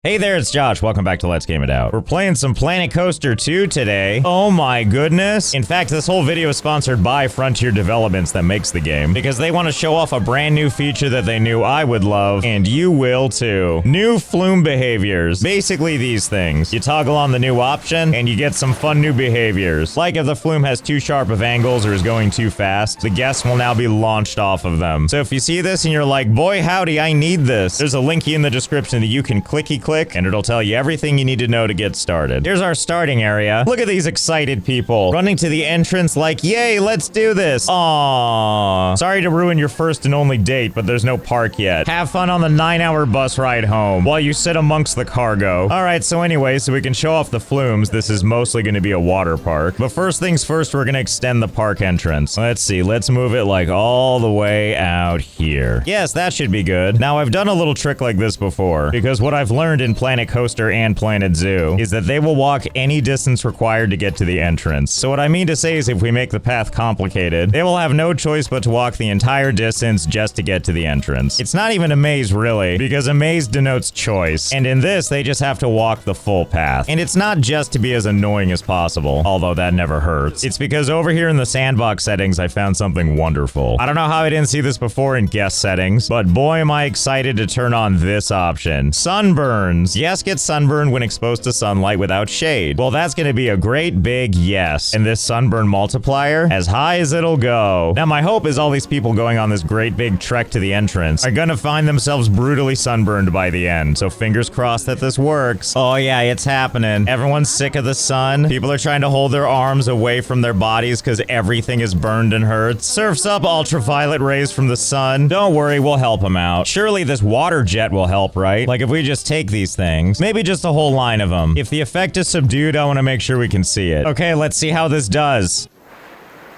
Hey there, it's Josh. Welcome back to Let's Game It Out. We're playing some Planet Coaster 2 today. Oh my goodness. In fact, this whole video is sponsored by Frontier Developments that makes the game, because they want to show off a brand new feature that they knew I would love, and you will too. New flume behaviors. Basically these things. You toggle on the new option, and you get some fun new behaviors. Like if the flume has too sharp of angles or is going too fast, the guests will now be launched off of them. So if you see this and you're like, boy howdy, I need this, there's a linky in the description that you can clicky click and it'll tell you everything you need to know to get started. Here's our starting area. Look at these excited people running to the entrance like, yay, let's do this. Aww. Sorry to ruin your first and only date, but there's no park yet. Have fun on the 9-hour bus ride home while you sit amongst the cargo. Alright, so anyway, so we can show off the flumes, this is mostly going to be a water park. But first things first, we're going to extend the park entrance. Let's see, let's move it like all the way out here. Yes, that should be good. Now, I've done a little trick like this before, because what I've learned in Planet Coaster and Planet Zoo is that they will walk any distance required to get to the entrance. So what I mean to say is if we make the path complicated, they will have no choice but to walk the entire distance just to get to the entrance. It's not even a maze really, because a maze denotes choice, and in this they just have to walk the full path. And it's not just to be as annoying as possible, although that never hurts. It's because over here in the sandbox settings I found something wonderful. I don't know how I didn't see this before in guest settings, but boy am I excited to turn on this option. Sunburns. Yes, get sunburned when exposed to sunlight without shade. Well, that's gonna be a great big yes. And this sunburn multiplier, as high as it'll go. Now, my hope is all these people going on this great big trek to the entrance are gonna find themselves brutally sunburned by the end. So fingers crossed that this works. Oh yeah, it's happening. Everyone's sick of the sun. People are trying to hold their arms away from their bodies because everything is burned and hurts. Surfs up ultraviolet rays from the sun. Don't worry, we'll help them out. Surely this water jet will help, right? Like if we just take these things, maybe just a whole line of them. If the effect is subdued, I want to make sure we can see it. Okay, let's see how this does.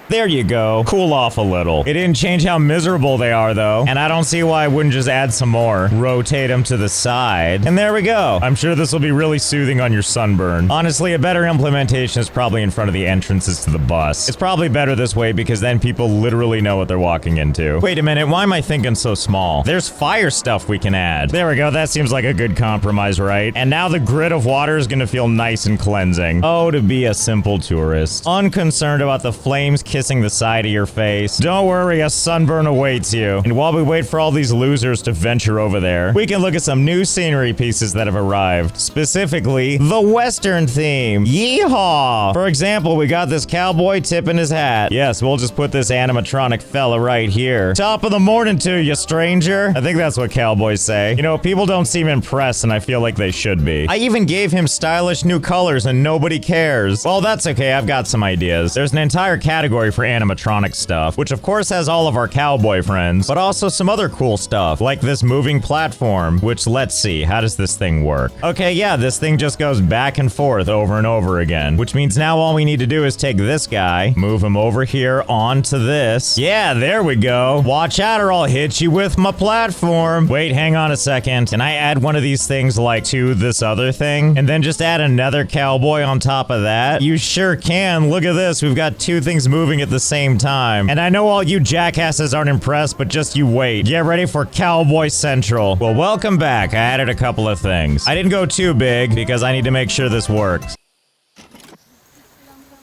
There you go. Cool off a little. It didn't change how miserable they are, though. And I don't see why I wouldn't just add some more. Rotate them to the side. And there we go. I'm sure this will be really soothing on your sunburn. Honestly, a better implementation is probably in front of the entrances to the bus. It's probably better this way because then people literally know what they're walking into. Wait a minute, why am I thinking so small? There's fire stuff we can add. There we go. That seems like a good compromise, right? And now the grid of water is gonna feel nice and cleansing. Oh, to be a simple tourist. Unconcerned about the flames kissing the side of your face. Don't worry, a sunburn awaits you. And while we wait for all these losers to venture over there, we can look at some new scenery pieces that have arrived. Specifically, the Western theme. Yeehaw! For example, we got this cowboy tipping his hat. Yes, we'll just put this animatronic fella right here. Top of the morning to you, stranger. I think that's what cowboys say. You know, people don't seem impressed, and I feel like they should be. I even gave him stylish new colors, and nobody cares. Well, that's okay. I've got some ideas. There's an entire category for animatronic stuff, which of course has all of our cowboy friends, but also some other cool stuff, like this moving platform, which let's see, how does this thing work? Okay, yeah, this thing just goes back and forth over and over again, which means now all we need to do is take this guy, move him over here onto this. Yeah, there we go. Watch out or I'll hit you with my platform. Wait, hang on a second. Can I add one of these things like to this other thing? And then just add another cowboy on top of that? You sure can. Look at this. We've got two things moving at the same time. And I know all you jackasses aren't impressed, but just you wait. Get ready for Cowboy Central. Well, welcome back. I added a couple of things. I didn't go too big because I need to make sure this works.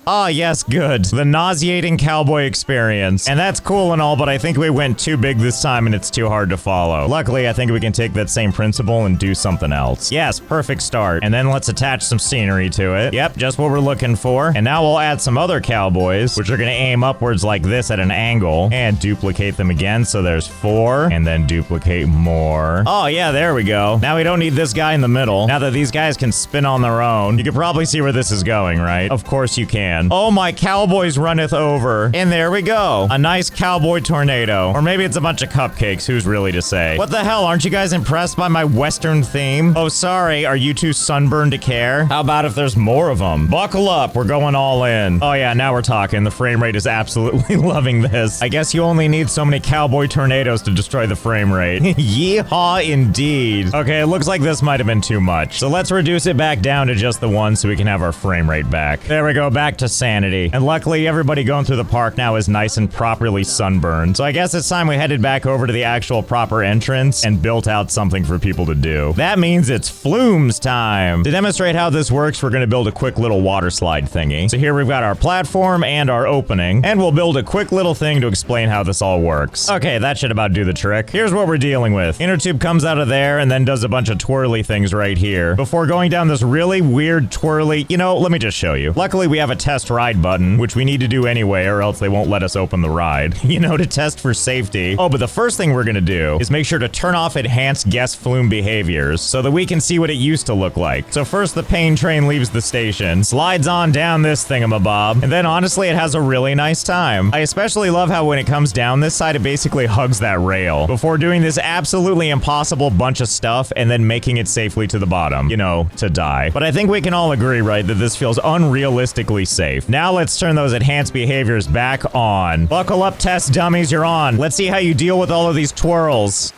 Ah, yes, good. The nauseating cowboy experience. And that's cool and all, but I think we went too big this time and it's too hard to follow. Luckily, I think we can take that same principle and do something else. Yes, perfect start. And then let's attach some scenery to it. Yep, just what we're looking for. And now we'll add some other cowboys, which are gonna aim upwards like this at an angle, and duplicate them again, so there's 4, and then duplicate more. Oh yeah, there we go. Now we don't need this guy in the middle. Now that these guys can spin on their own, you can probably see where this is going, right? Of course you can. Oh, my cowboys runneth over. And there we go. A nice cowboy tornado. Or maybe it's a bunch of cupcakes. Who's really to say? What the hell? Aren't you guys impressed by my Western theme? Oh, sorry. Are you too sunburned to care? How about if there's more of them? Buckle up. We're going all in. Oh, yeah. Now we're talking. The frame rate is absolutely loving this. I guess you only need so many cowboy tornadoes to destroy the frame rate. Yeehaw indeed. Okay, it looks like this might have been too much. So let's reduce it back down to just the one so we can have our frame rate back. There we go. Back to sanity. And luckily, everybody going through the park now is nice and properly sunburned. So I guess it's time we headed back over to the actual proper entrance and built out something for people to do. That means it's Flumes time. To demonstrate how this works, we're going to build a quick little water slide thingy. So here we've got our platform and our opening, and we'll build a quick little thing to explain how this all works. Okay, that should about do the trick. Here's what we're dealing with. Inner tube comes out of there and then does a bunch of twirly things right here before going down this really weird twirly. You know, let me just show you. Luckily, we have a test ride button, which we need to do anyway, or else they won't let us open the ride, you know, to test for safety. Oh, but the first thing we're gonna do is make sure to turn off enhanced guest flume behaviors so that we can see what it used to look like. So first the pain train leaves the station, slides on down this thingamabob, and then honestly it has a really nice time. I especially love how when it comes down this side, it basically hugs that rail before doing this absolutely impossible bunch of stuff and then making it safely to the bottom, you know, to die. But I think we can all agree, right, that this feels unrealistically safe. Now let's turn those enhanced behaviors back on. Buckle up, test dummies, you're on. Let's see how you deal with all of these twirls.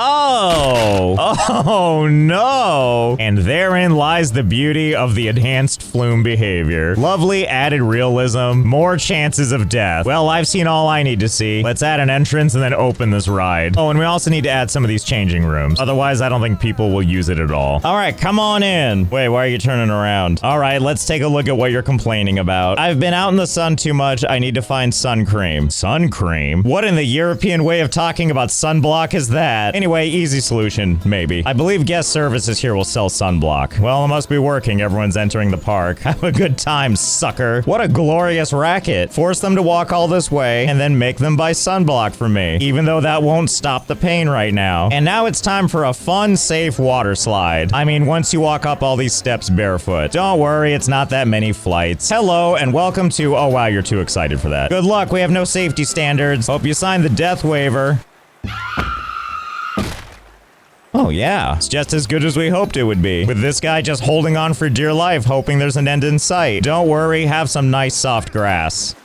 Oh no. And therein lies the beauty of the enhanced flume behavior. Lovely added realism, more chances of death. Well, I've seen all I need to see. Let's add an entrance and then open this ride. Oh, and we also need to add some of these changing rooms. Otherwise, I don't think people will use it at all. All right, come on in. Wait, why are you turning around? All right, let's take a look at what you're complaining about. I've been out in the sun too much. I need to find sun cream. Sun cream? What in the European way of talking about sunblock is that? Anyway, easy solution, maybe. I believe guest services here will sell sunblock. Well, it must be working. Everyone's entering the park. Have a good time, sucker. What a glorious racket. Force them to walk all this way and then make them buy sunblock for me, even though that won't stop the pain right now. And now it's time for a fun, safe water slide. I mean, once you walk up all these steps barefoot. Don't worry, it's not that many flights. Hello and welcome to... Oh, wow, you're too excited for that. Good luck. We have no safety standards. Hope you signed the death waiver. Oh yeah, it's just as good as we hoped it would be. With this guy just holding on for dear life, hoping there's an end in sight. Don't worry, have some nice soft grass.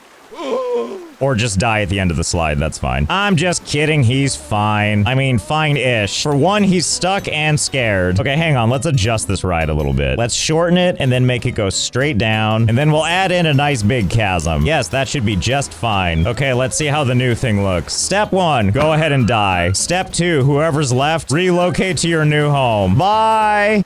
Or just die at the end of the slide, that's fine. I'm just kidding, he's fine. I mean, fine-ish. For one, he's stuck and scared. Okay, hang on, let's adjust this ride a little bit. Let's shorten it and then make it go straight down. And then we'll add in a nice big chasm. Yes, that should be just fine. Okay, let's see how the new thing looks. Step 1, go ahead and die. Step 2, whoever's left, relocate to your new home. Bye!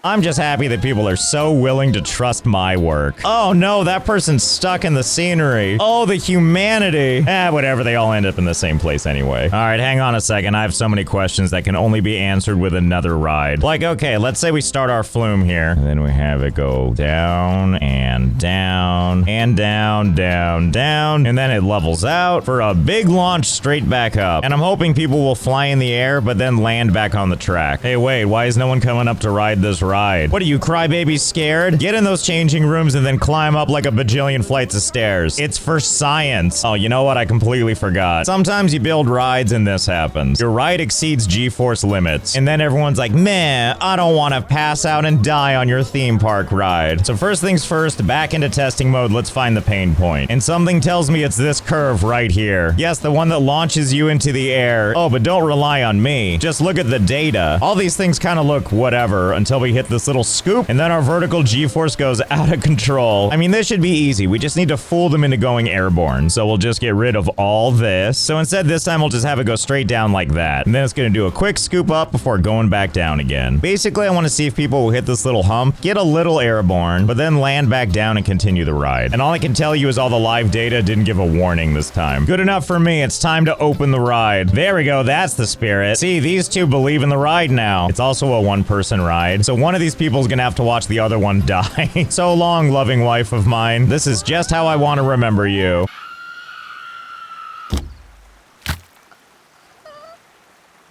I'm just happy that people are so willing to trust my work. Oh no, that person's stuck in the scenery. Oh, the humanity. Whatever, they all end up in the same place anyway. All right, hang on a second. I have so many questions that can only be answered with another ride. Like, okay, let's say we start our flume here. And then we have it go down and down and down, down, down. And then it levels out for a big launch straight back up. And I'm hoping people will fly in the air, but then land back on the track. Hey, wait, why is no one coming up to ride this ride? What are you, crybabies, scared? Get in those changing rooms and then climb up like a bajillion flights of stairs. It's for science. Oh, you know what? I completely forgot. Sometimes you build rides and this happens. Your ride exceeds G-force limits. And then everyone's like, meh, I don't want to pass out and die on your theme park ride. So first things first, back into testing mode, let's find the pain point. And something tells me it's this curve right here. Yes, the one that launches you into the air. Oh, but don't rely on me. Just look at the data. All these things kind of look whatever until we hit this little scoop, and then our vertical G-force goes out of control. I mean, this should be easy. We just need to fool them into going airborne. So we'll just get rid of all this. So instead, this time we'll just have it go straight down like that. And then it's going to do a quick scoop up before going back down again. Basically, I want to see if people will hit this little hump, get a little airborne, but then land back down and continue the ride. And all I can tell you is all the live data didn't give a warning this time. Good enough for me. It's time to open the ride. There we go. That's the spirit. See, these two believe in the ride now. It's also a one-person ride. So one of these people is gonna have to watch the other one die. So long, loving wife of mine. This is just how I want to remember you.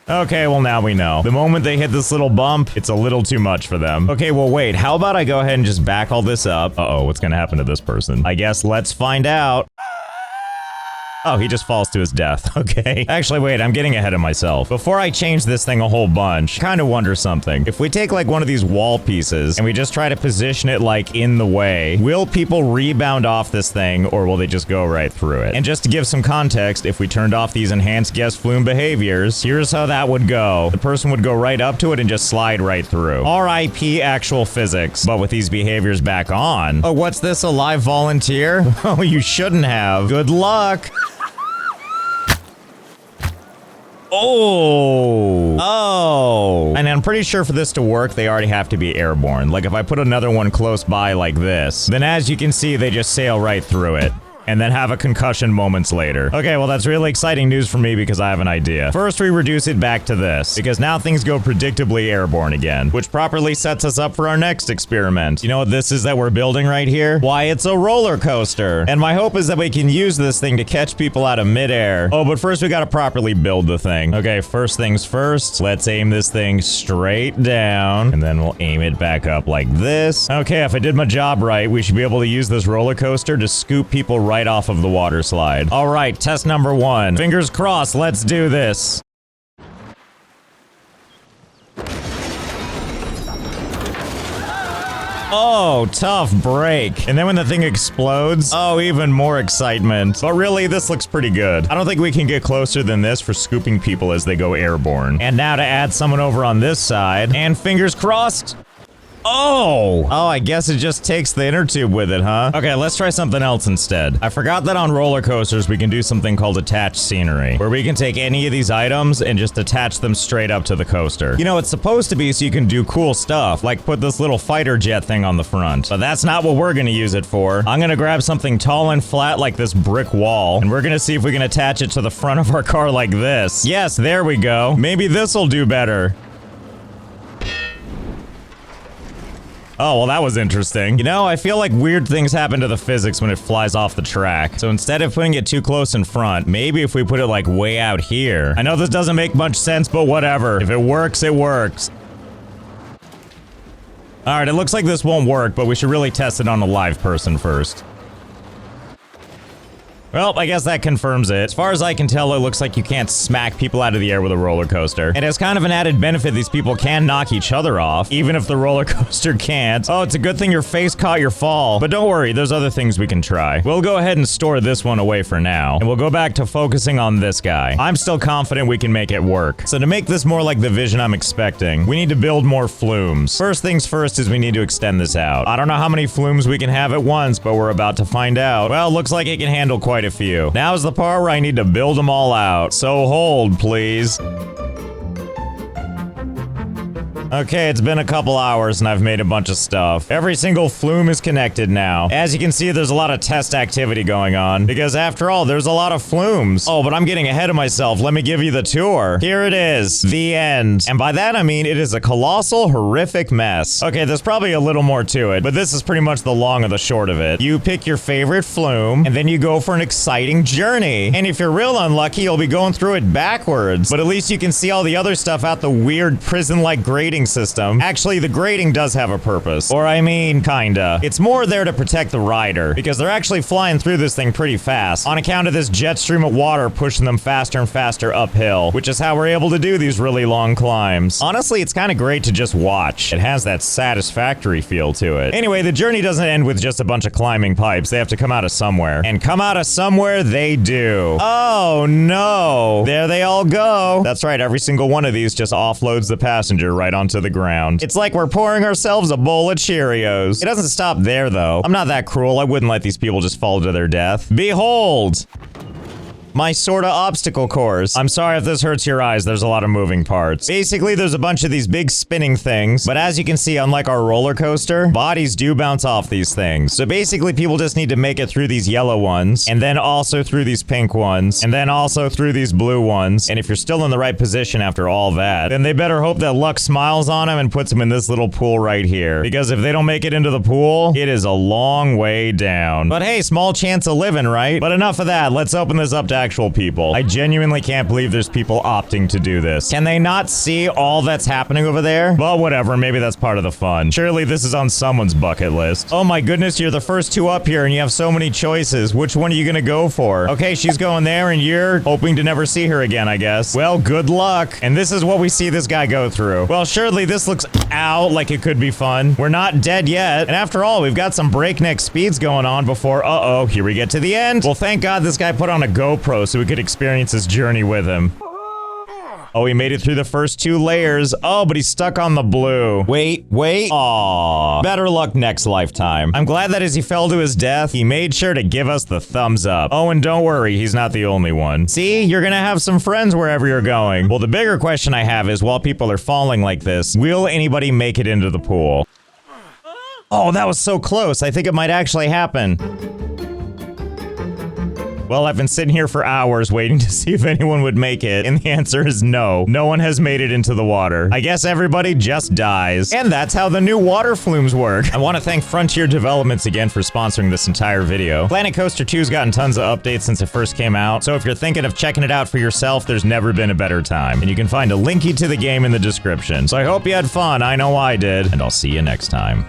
Okay, well now we know. The moment they hit this little bump, it's a little too much for them. Okay, well wait, how about I go ahead and just back all this up? Uh-oh, what's gonna happen to this person? I guess let's find out. Oh, he just falls to his death. Okay. Actually, wait, I'm getting ahead of myself. Before I change this thing a whole bunch, kind of wonder something. If we take like one of these wall pieces and we just try to position it like in the way, will people rebound off this thing or will they just go right through it? And just to give some context, if we turned off these enhanced guest flume behaviors, here's how that would go. The person would go right up to it and just slide right through. RIP actual physics. But with these behaviors back on. Oh, what's this? A live volunteer? Oh, you shouldn't have. Good luck. Oh. And I'm pretty sure for this to work, they already have to be airborne. Like if I put another one close by like this, then as you can see, they just sail right through it. And then have a concussion moments later. Okay, well that's really exciting news for me because I have an idea. First, we reduce it back to this, because now things go predictably airborne again, which properly sets us up for our next experiment. You know what this is that we're building right here? Why, it's a roller coaster. And my hope is that we can use this thing to catch people out of midair. Oh, but first we gotta properly build the thing. Okay, first things first, let's aim this thing straight down, and then we'll aim it back up like this. Okay, if I did my job right, we should be able to use this roller coaster to scoop people right off of the water slide. All right, test number 1. Fingers crossed, let's do this. Oh, tough break. And then when the thing explodes, oh, even more excitement. But really, this looks pretty good. I don't think we can get closer than this for scooping people as they go airborne. And now to add someone over on this side, and fingers crossed. Oh! Oh, I guess it just takes the inner tube with it, huh? Okay, let's try something else instead. I forgot that on roller coasters, we can do something called attached scenery, where we can take any of these items and just attach them straight up to the coaster. You know, it's supposed to be so you can do cool stuff, like put this little fighter jet thing on the front. But that's not what we're gonna use it for. I'm gonna grab something tall and flat like this brick wall, and we're gonna see if we can attach it to the front of our car like this. Yes, there we go. Maybe this'll do better. Oh, well, that was interesting. You know, I feel like weird things happen to the physics when it flies off the track. So instead of putting it too close in front, maybe if we put it like way out here. I know this doesn't make much sense, but whatever. If it works, it works. All right, it looks like this won't work, but we should really test it on a live person first. Well, I guess that confirms it. As far as I can tell, it looks like you can't smack people out of the air with a roller coaster. And as kind of an added benefit, these people can knock each other off, even if the roller coaster can't. Oh, it's a good thing your face caught your fall. But don't worry, there's other things we can try. We'll go ahead and store this one away for now, and we'll go back to focusing on this guy. I'm still confident we can make it work. So to make this more like the vision I'm expecting, we need to build more flumes. First things first is we need to extend this out. I don't know how many flumes we can have at once, but we're about to find out. Well, looks like it can handle quite a few. Now's the part where I need to build them all out. So hold, please. Okay, it's been a couple hours and I've made a bunch of stuff. Every single flume is connected now. As you can see, there's a lot of test activity going on, because after all, there's a lot of flumes. Oh, but I'm getting ahead of myself. Let me give you the tour. Here it is, the end. And by that, I mean it is a colossal, horrific mess. Okay, there's probably a little more to it, but this is pretty much the long or the short of it. You pick your favorite flume, and then you go for an exciting journey. And if you're real unlucky, you'll be going through it backwards. But at least you can see all the other stuff out the weird prison-like grating system. Actually, the grating does have a purpose. Or I mean, kinda. It's more there to protect the rider, because they're actually flying through this thing pretty fast, on account of this jet stream of water pushing them faster and faster uphill, which is how we're able to do these really long climbs. Honestly, it's kind of great to just watch. It has that satisfactory feel to it. Anyway, the journey doesn't end with just a bunch of climbing pipes. They have to come out of somewhere. And come out of somewhere they do. Oh no! There they all go! That's right, every single one of these just offloads the passenger right onto the ground. It's like we're pouring ourselves a bowl of Cheerios. It doesn't stop there, though. I'm not that cruel. I wouldn't let these people just fall to their death. Behold! My sorta obstacle course. I'm sorry if this hurts your eyes, there's a lot of moving parts. Basically, there's a bunch of these big spinning things, but as you can see, unlike our roller coaster, bodies do bounce off these things. So basically, people just need to make it through these yellow ones, and then also through these pink ones, and then also through these blue ones. And if you're still in the right position after all that, then they better hope that luck smiles on them and puts them in this little pool right here. Because if they don't make it into the pool, it is a long way down. But hey, small chance of living, right? But enough of that, let's open this up to actual people. I genuinely can't believe there's people opting to do this. Can they not see all that's happening over there? Well, whatever. Maybe that's part of the fun. Surely this is on someone's bucket list. Oh my goodness, you're the first two up here and you have so many choices. Which one are you gonna go for? Okay, she's going there and you're hoping to never see her again, I guess. Well, good luck. And this is what we see this guy go through. Well, surely this looks like it could be fun. We're not dead yet. And after all, we've got some breakneck speeds going on before, here we get to the end. Well, thank God this guy put on a GoPro so we could experience his journey with him. Oh, he made it through the first two layers. Oh, but he's stuck on the blue. Wait. Aw. Better luck next lifetime. I'm glad that as he fell to his death, he made sure to give us the thumbs up. Oh, and don't worry, he's not the only one. See, you're gonna have some friends wherever you're going. Well, the bigger question I have is, while people are falling like this, will anybody make it into the pool? Oh, that was so close. I think it might actually happen. Well, I've been sitting here for hours waiting to see if anyone would make it, and the answer is no. No one has made it into the water. I guess everybody just dies. And that's how the new water flumes work. I want to thank Frontier Developments again for sponsoring this entire video. Planet Coaster 2's gotten tons of updates since it first came out, so if you're thinking of checking it out for yourself, there's never been a better time. And you can find a linky to the game in the description. So I hope you had fun. I know I did. And I'll see you next time.